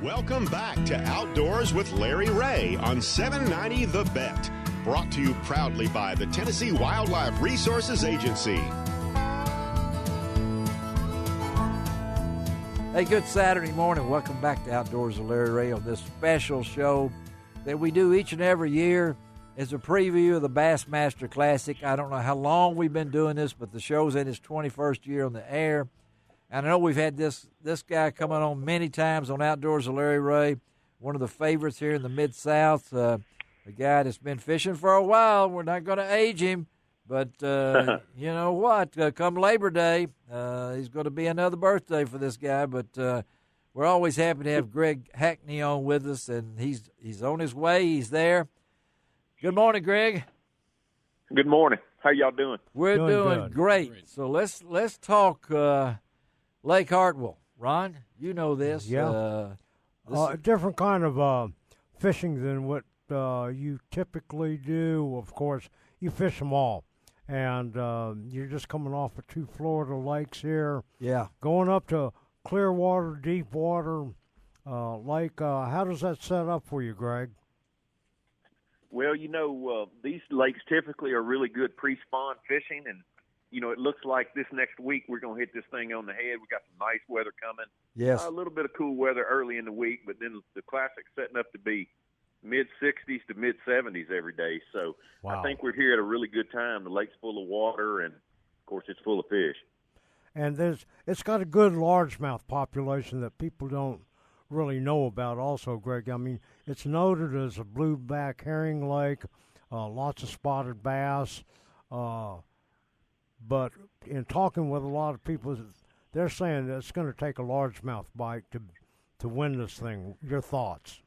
Welcome back to Outdoors with Larry Ray on 790 The Bet. Brought to you proudly by the Tennessee Wildlife Resources Agency. Hey, good Saturday morning. Welcome back to Outdoors with Larry Ray on this special show that we do each and every year. It's a preview of the Bassmaster Classic. I don't know how long we've been doing this, but the show's in its 21st year on the air. And I know we've had this guy coming on many times on Outdoors with Larry Ray, one of the favorites here in the Mid-South, a guy that's been fishing for a while. We're not going to age him, but you know what? Come Labor Day, he's going to be another birthday for this guy. But we're always happy to have Greg Hackney on with us, and he's on his way. He's there. Good morning, Greg. Good morning. How y'all doing? We're doing great. So let's talk Lake Hartwell. Ron, you know this. Yeah. A different kind of fishing than what you typically do. Of course, you fish them all. And you're just coming off of 2 Florida lakes here. Yeah. Going up to Clearwater, Deepwater Lake. How does that set up for you, Greg? Well, these lakes typically are really good pre-spawn fishing, and it looks like this next week we're going to hit this thing on the head. We got some nice weather coming. Yes. A little bit of cool weather early in the week, but then the Classic's setting up to be mid-60s to mid-70s every day. So wow. I think we're here at a really good time. The lake's full of water, and, of course, it's full of fish. And it's got a good largemouth population that people don't really know about also, Greg. I mean, it's noted as a blueback herring lake, lots of spotted bass, but in talking with a lot of people, they're saying that it's going to take a largemouth bite to win this thing. Your thoughts?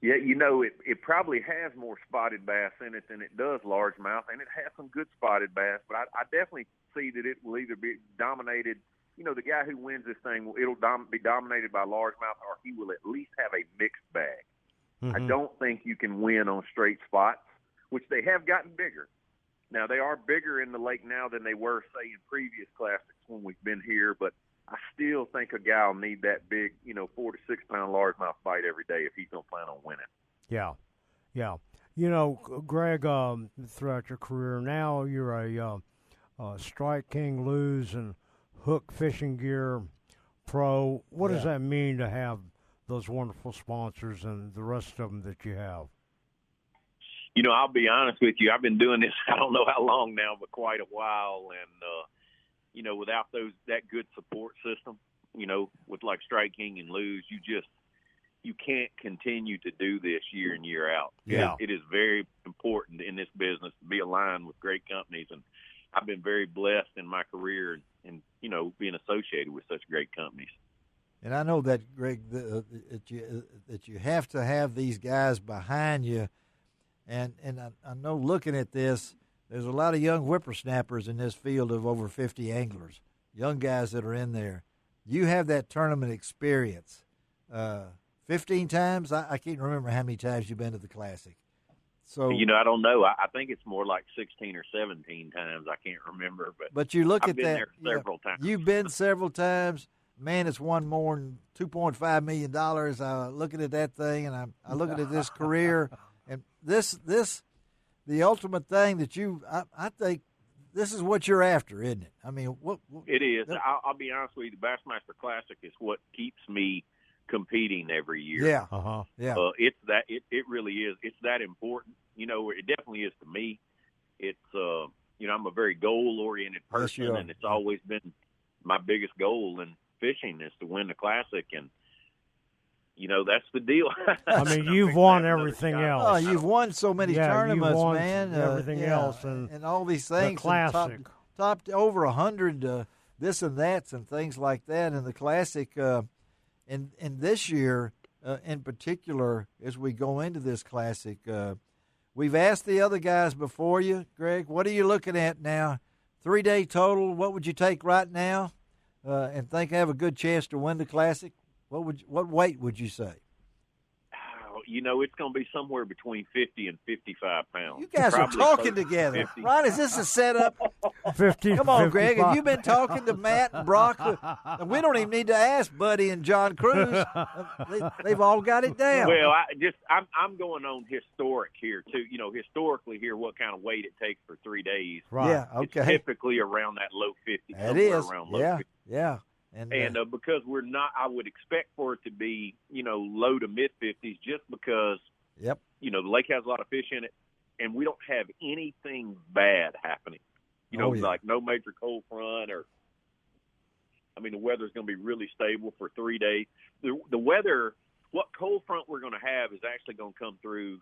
Yeah, it probably has more spotted bass in it than it does largemouth, and it has some good spotted bass, but I definitely see that it will either be dominated. The guy who wins this thing, it'll be dominated by largemouth, or he will at least have a mixed bag. Mm-hmm. I don't think you can win on straight spots, which they have gotten bigger. Now, they are bigger in the lake now than they were, say, in previous Classics when we've been here, but I still think a guy will need that big, 4 to 6 pound largemouth bite every day if he's going to plan on winning. Yeah. Greg, throughout your career now, you're a Strike King, Lose, and Hook Fishing Gear Pro. What does that mean to have those wonderful sponsors and the rest of them that you have? I'll be honest with you. I've been doing this, I don't know how long now, but quite a while. And, without that good support system, with like Strike King and Lose, you can't continue to do this year in, year out. Yeah. It is very important in this business to be aligned with great companies. And I've been very blessed in my career and being associated with such great companies. And I know that, Greg, that you have to have these guys behind you. And I know looking at this, there's a lot of young whippersnappers in this field of over 50 anglers, young guys that are in there. You have that tournament experience. 15 times? I can't remember how many times you've been to the Classic. So I don't know. I think it's more like 16 or 17 times. I can't remember. But you look I've at been that. there several times. You've been several times. Man, it's won more than $2.5 million. Looking at that thing, and I looking at this career. And the ultimate thing that I think this is what you're after, isn't it? I mean, what it is. I'll be honest with you. The Bassmaster Classic is what keeps me competing every year. Yeah, yeah. It's that. It really is. It's that important. It definitely is to me. It's I'm a very goal-oriented person, yes, and it's always been my biggest goal in fishing is to win the Classic, and that's the deal. I mean, you've won everything else. Oh, you've won so many tournaments, you've won man. Everything else, and all these things. The Classic, topped over 100 this and that's and things like that. And the Classic, and this year in particular, as we go into this Classic, we've asked the other guys before you, Greg. What are you looking at now? 3-day total. What would you take right now, and think have a good chance to win the Classic? What weight would you say? it's going to be somewhere between 50 and 55 pounds. You guys Probably are talking close to together. 50. Ron, is this a setup? 50. Come on, 55. Greg. Have you been talking to Matt and Brock? We don't even need to ask Buddy and John Cruz. They've all got it down. Well, I'm going on historic here too. Historically here, what kind of weight it takes for 3 days. Right. Yeah, okay. It's typically around that low 50. It is. Around low Yeah, 50. yeah. And Because we're not, I would expect for it to be, low to mid 50s, just because, yep. the lake has a lot of fish in it, and we don't have anything bad happening. Like no major cold front the weather's going to be really stable for 3 days. The weather, what cold front we're going to have is actually going to come through,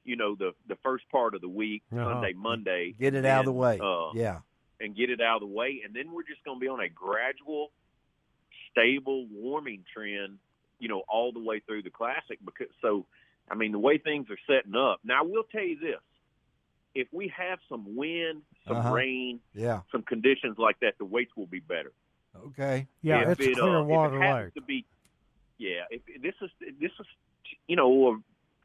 the first part of the week, Sunday, Monday. Get it out of the way. Yeah. And get it out of the way. And then we're just going to be on a gradual, stable warming trend, all the way through the Classic. The way things are setting up. Now, I will tell you this. If we have some wind, some rain, some conditions like that, the weights will be better. Okay. Yeah, it's clear water lake. This is a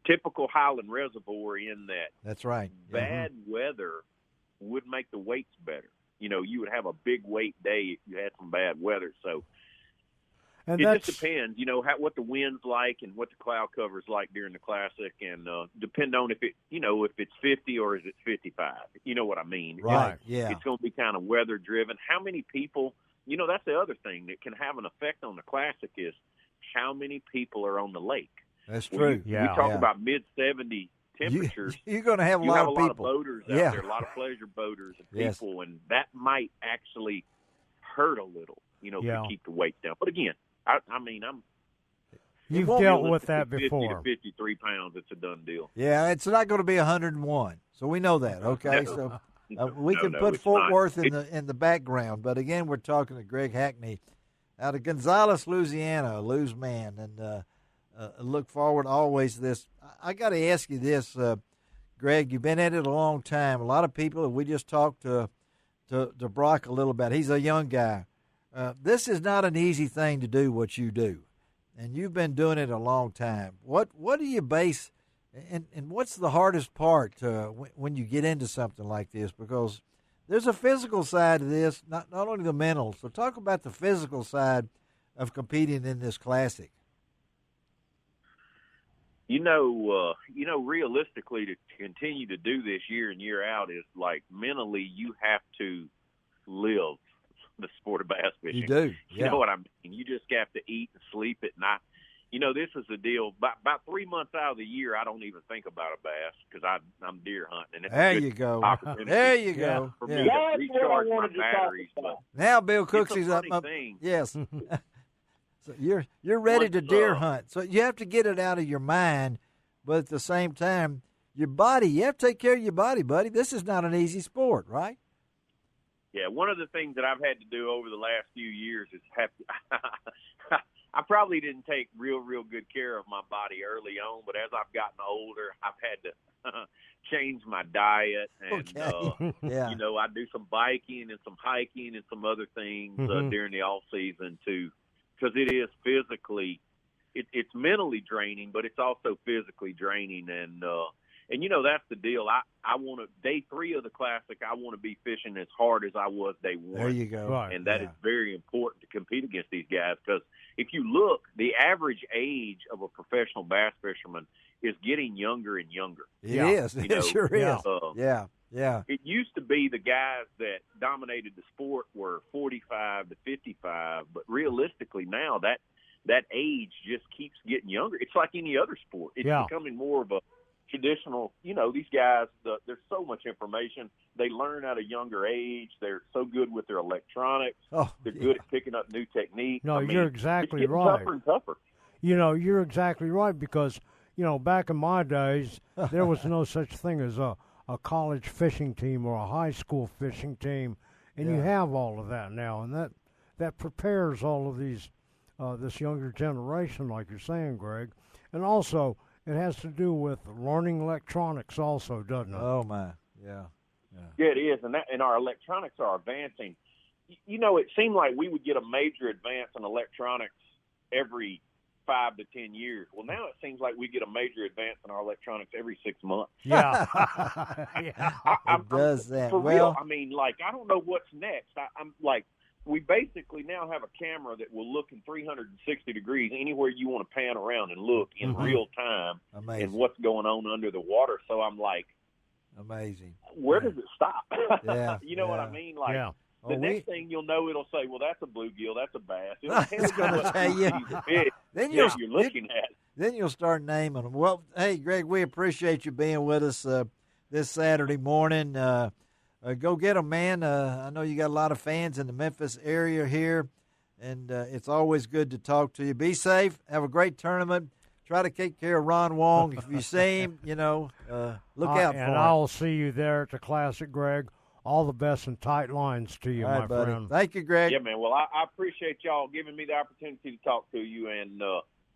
typical Highland reservoir in that. That's right. Bad weather would make the weights better. You would have a big weight day if you had some bad weather. So it just depends, what the wind's like and what the cloud cover's like during the Classic, and depend on if it's 50 or is it 55. You know what I mean? Right. Yeah. It's going to be kind of weather driven. How many people? That's the other thing that can have an effect on the Classic is how many people are on the lake. That's true. We talk about mid 70 temperatures. You're going to have a lot of people. Boaters out there, a lot of pleasure boaters and people, and that might actually hurt a little, to keep the weight down. But again, you've dealt with that 50 before. To 53 pounds, it's a done deal. Yeah, it's not going to be 101, so we know that. Okay, so we can put Fort not. Worth in the background. But again, we're talking to Greg Hackney out of Gonzales, Louisiana, a Lou's man, and look forward always to this. I got to ask you this, Greg. You've been at it a long time. A lot of people. We just talked to Brock a little bit. He's a young guy. This is not an easy thing to do, what you do, and you've been doing it a long time. What do you base, and what's the hardest part when you get into something like this? Because there's a physical side to this, not only the mental. So talk about the physical side of competing in this Classic. Realistically, to continue to do this year in, year out is like mentally you have to live the sport of bass fishing. You do. Yeah. You know what I mean? You just have to eat and sleep at night. This is the deal. About 3 months out of the year, I don't even think about a bass because I'm deer hunting. And there you go. There you go. For me to recharge my batteries. Now Bill Cooksy's up. Yes. So you're ready to deer hunt. So you have to get it out of your mind, but at the same time, your body, you have to take care of your body, buddy. This is not an easy sport, right? Yeah, one of the things that I've had to do over the last few years is I probably didn't take real good care of my body early on, but as I've gotten older, I've had to change my diet, and I do some biking and some hiking and some other things during the off season too, because it is physically, it's mentally draining, but it's also physically draining, and that's the deal. I want to, day 3 of the Classic, I want to be fishing as hard as I was day 1. There you go. Right. And that is very important to compete against these guys, because if you look, the average age of a professional bass fisherman is getting younger and younger. It is. It sure is. Yeah. It used to be the guys that dominated the sport were 45 to 55, but realistically now that age just keeps getting younger. It's like any other sport. It's becoming more of a traditional, these guys, there's so much information. They learn at a younger age. They're so good with their electronics. They're good at picking up new techniques. No, you're exactly right. Tougher and tougher. You're exactly right, because, back in my days, there was no such thing as a college fishing team or a high school fishing team, and you have all of that now, and that prepares all of these, this younger generation, like you're saying, Greg, and also it has to do with learning electronics also, doesn't it? Oh, my. Yeah. Yeah, it is, and our electronics are advancing. It seemed like we would get a major advance in electronics every 5 to 10 years. Well, now it seems like we get a major advance in our electronics every 6 months. Yeah. It does that. For Well, real, I mean, like, I don't know what's next. I'm like, we basically now have a camera that will look in 360 degrees anywhere you want to pan around and look in real time. Amazing. And what's going on under the water. So I'm like, amazing. where does it stop? Yeah. You know what I mean? Like, Yeah. the next thing you'll know, it'll say, well, that's a bluegill, that's a bass. It's going to tell you. Then you're looking at. Then you'll start naming them. Well, hey, Greg, we appreciate you being with us this Saturday morning. Go get them, man. I know you got a lot of fans in the Memphis area here, and it's always good to talk to you. Be safe. Have a great tournament. Try to take care of Ron Wong. If you see him, look out for him. And I'll see you there at the Classic, Greg. All the best and tight lines to you, all right, my buddy. friend. Thank you, Greg. Yeah, man. Well, I appreciate y'all giving me the opportunity to talk to you, and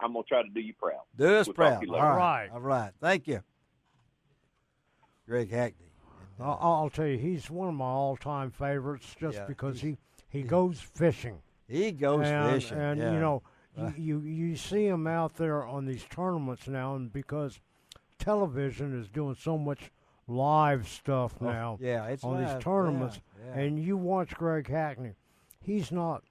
I'm going to try to do you proud. Do us We'll proud. all right. All right. Thank you. Greg Hackney. I'll tell you, he's one of my all-time favorites just because he goes fishing. He goes fishing. And, you see him out there on these tournaments now, and because television is doing so much live stuff now it's on live. these tournaments, yeah. and you watch Greg Hackney, he's not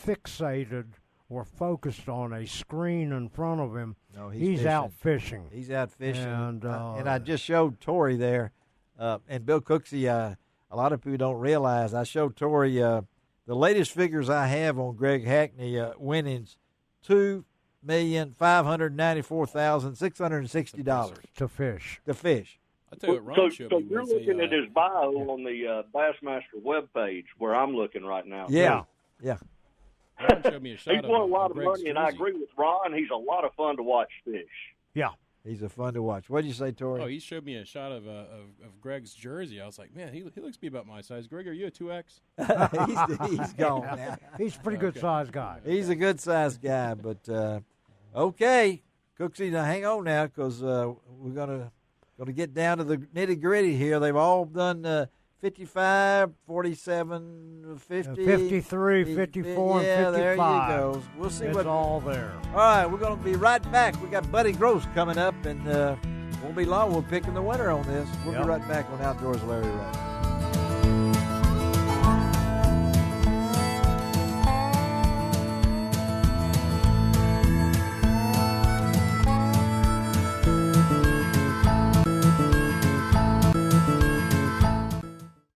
fixated or focused on a screen in front of him. No, he's out fishing. He's out fishing. And I just showed Tori there, and Bill Cooksey, a lot of people don't realize, I showed Tori the latest figures I have on Greg Hackney winnings, $2,594,660 to fish. To fish. I tell you what, Ron showed me you're looking at his bio on the Bassmaster webpage, where I'm looking right now. Yeah. Ron showed me a shot He's won a lot of Greg's money, and I jersey. agree with Ron. He's a lot of fun to watch fish. Yeah. He's a fun to watch. What did you say, Tori? Oh, he showed me a shot of Greg's jersey. I was like, man, he looks to be about my size. Greg, are you a 2X? he's gone now. He's a pretty good-sized guy. He's a good-sized guy, but okay. Cooksey, now hang on now, because we're gonna get down to the nitty-gritty here. They've all done 55, 47, 50. 53, 54, and 55. There you go. We'll see it's all there. All right, we're going to be right back. We got Buddy Gross coming up, and won't be long. We're picking the winner on this. We'll be right back on Outdoors Larry Ray.